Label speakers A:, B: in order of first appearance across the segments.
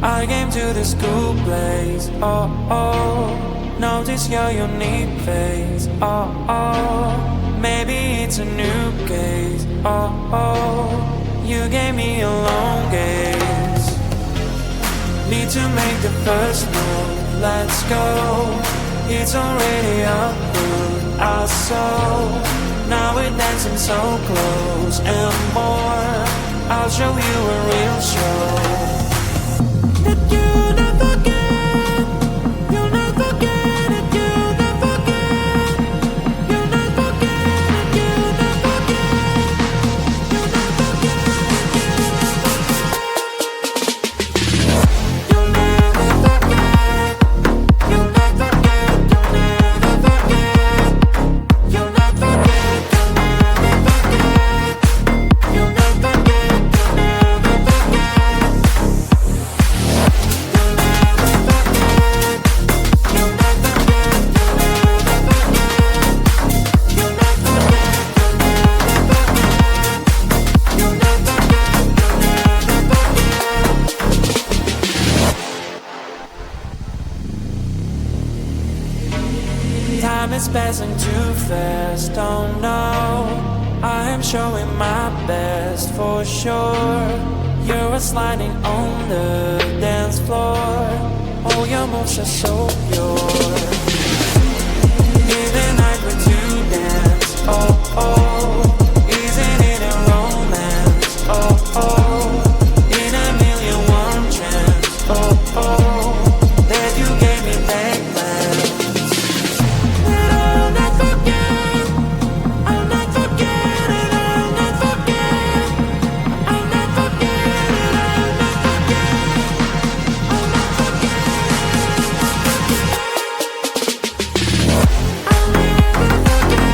A: I came to the school place, oh, oh. Notice your unique face, oh, oh. Maybe it's a new case, oh, oh. You gave me a long gaze. Need to make the first move, let's go. It's already up, I saw. Now we're dancing so close and more. I'll show you a real show. That you never get, you'll never get it, you'll never get, you'll never get it, you'll never get, you'll never get, you'll never forget, you'll never get, you'll never forget, you'll never get, you'll never forget, you'll never get, you'll never forget. Time is passing too fast, oh no. I am showing my best for sure. You're sliding on the dance floor. All your moves are so pure. In the night with you dance, oh oh. Isn't it a romance, oh oh. In a million one chance, oh oh. That you gave me back then. That I'll not forget, I'll not forget it, I'll not forget, I'll not forget it, I'll not forget, I'll not forget, I'll never forget,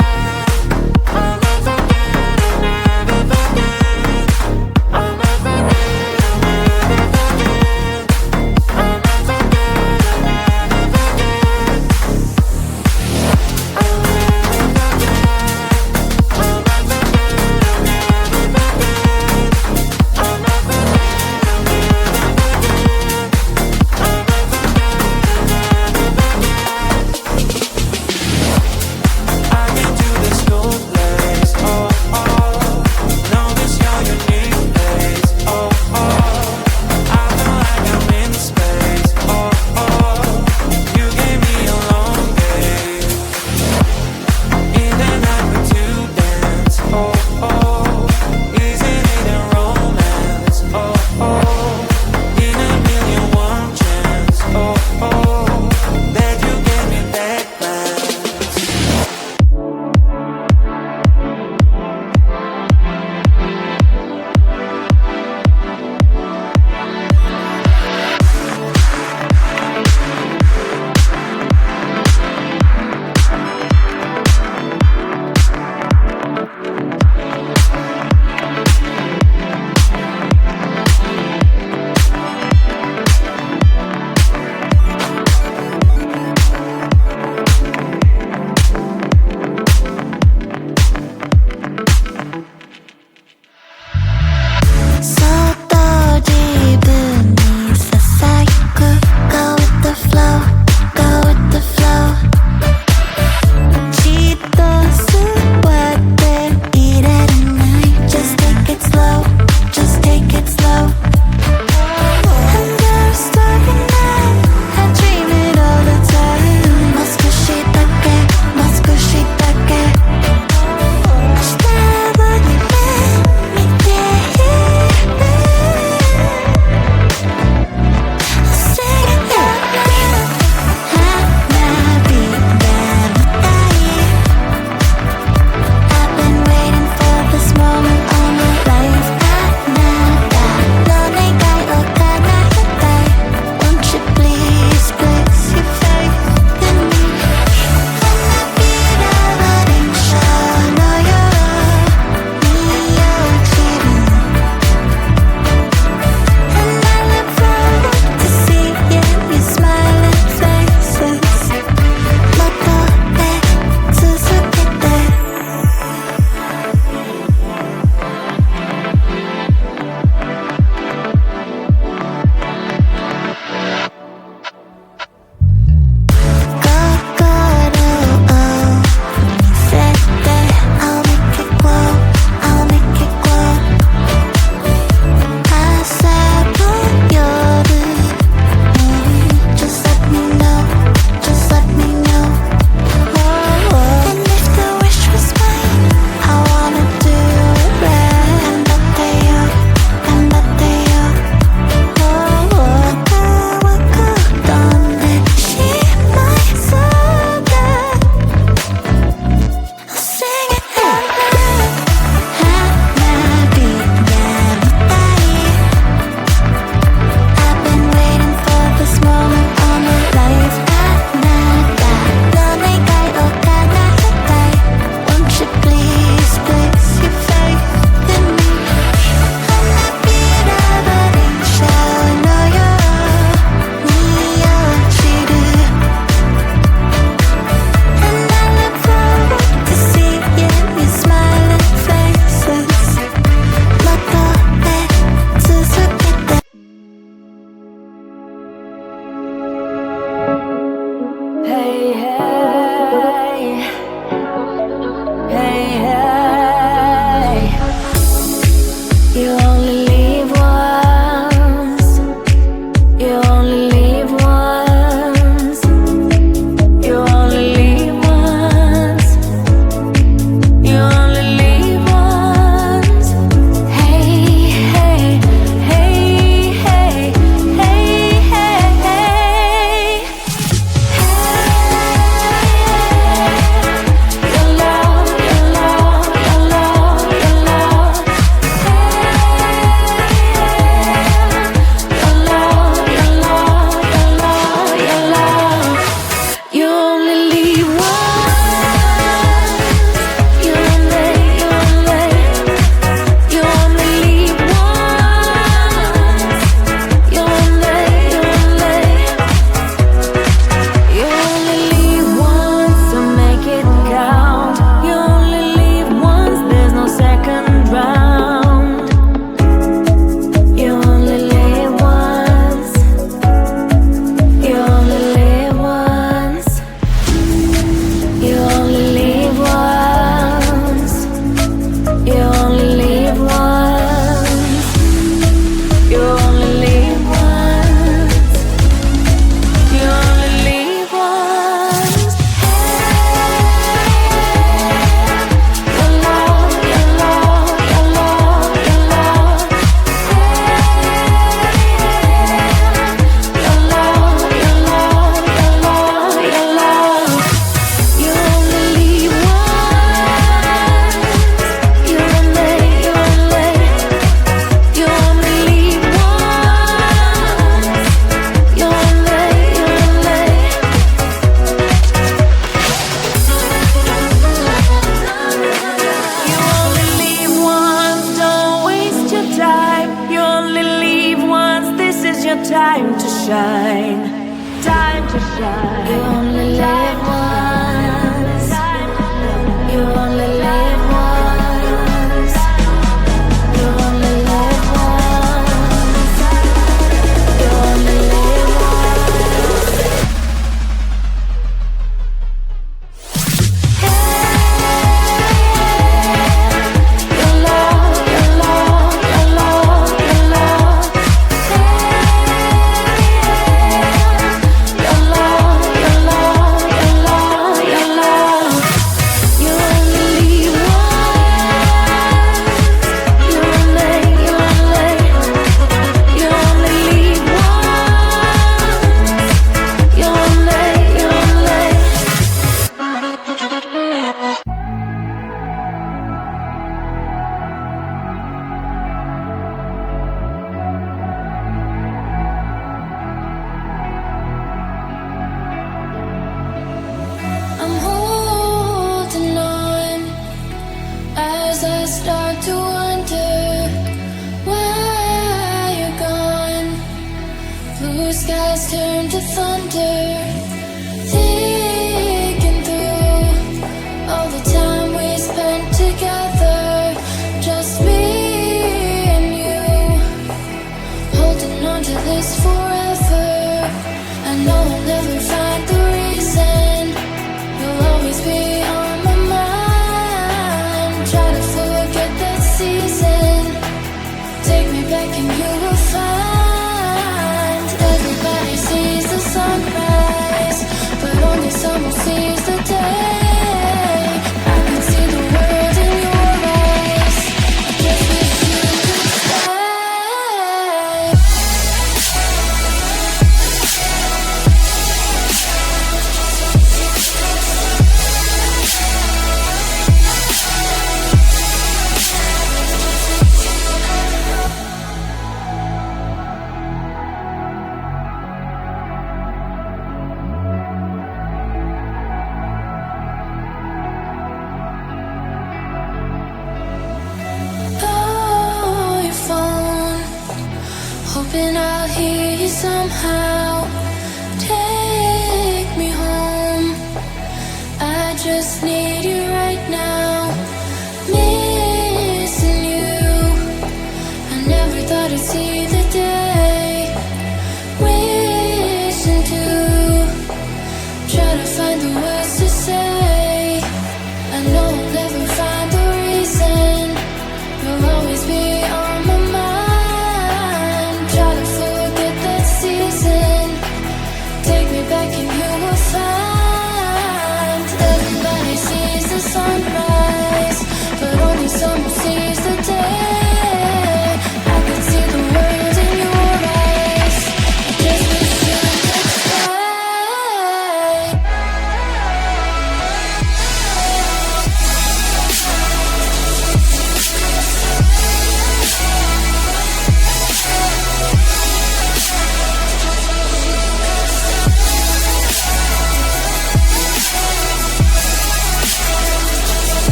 A: I'll never
B: time to shine, time to shine. You only live once, you only live once, you only live once, you only live once. Your love, your love, your love, your love. Your love, your love, your love, your love. You only live once. You only live once. You only. I'm holding on as I start to wonder why you're gone. Blue skies turn to thunder, thinking through all the time we spent together, just me and you, holding on to this forever. I know I'll never find the reason. You'll always be on my mind. Try to forget that season. Take me back and you will find. Everybody sees the sunrise, but only someone sees the day. I can see the world in your eyes. I just wish you could stay. Oh, your phone, hoping I'll hear you somehow. Take me home. I just need you right now. Missing you. I never thought I'd see the day. Wishing to try to find the words to say. I know I'll never find the reason. You'll always be on my mind. Try to forget that season. Take me back and you will find. Everybody sees the sunrise, but only someone sees the day. I can see the world in your eyes. I just wish you could stay.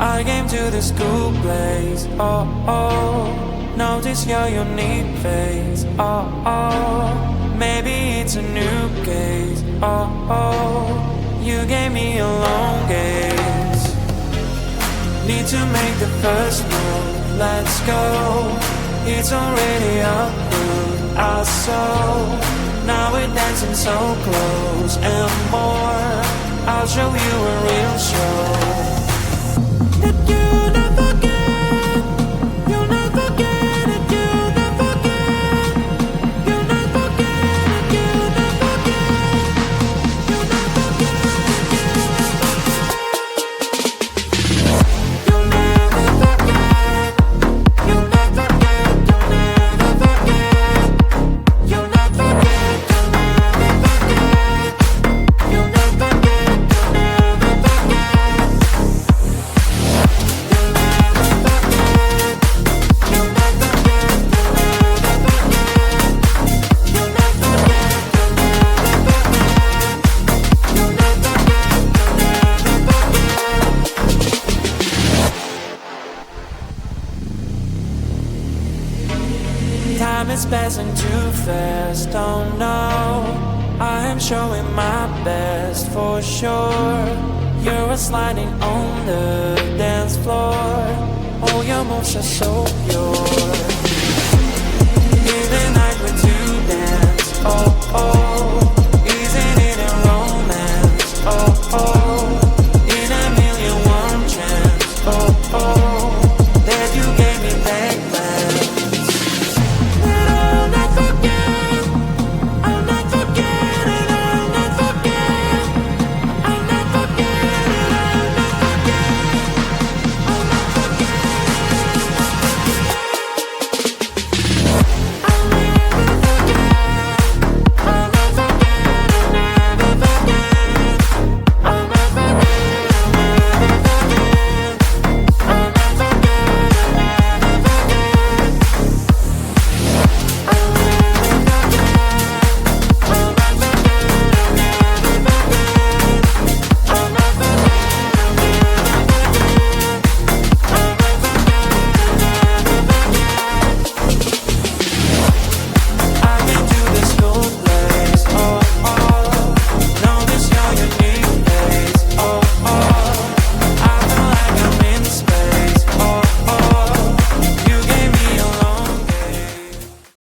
A: I came to the school place, oh, oh. Notice your unique face, oh, oh. Maybe it's a new case, oh, oh. You gave me a long gaze. Need to make the first move, let's go. It's already up to our soul. Now we're dancing so close and more. I'll show you a real show. That you never forget, you'll never forget it, you'll never forget, you'll never forget it, you'll never forget, you'll never forget, you'll never forget, you'll never forget, you'll never forget, you'll never forget, you'll never forget, you'll never forget, you'll never forget. is passing too fast, oh no. I am showing my best for sure. You're sliding on the dance floor. Oh, your moves are so pure. In the night when you dance, oh, oh.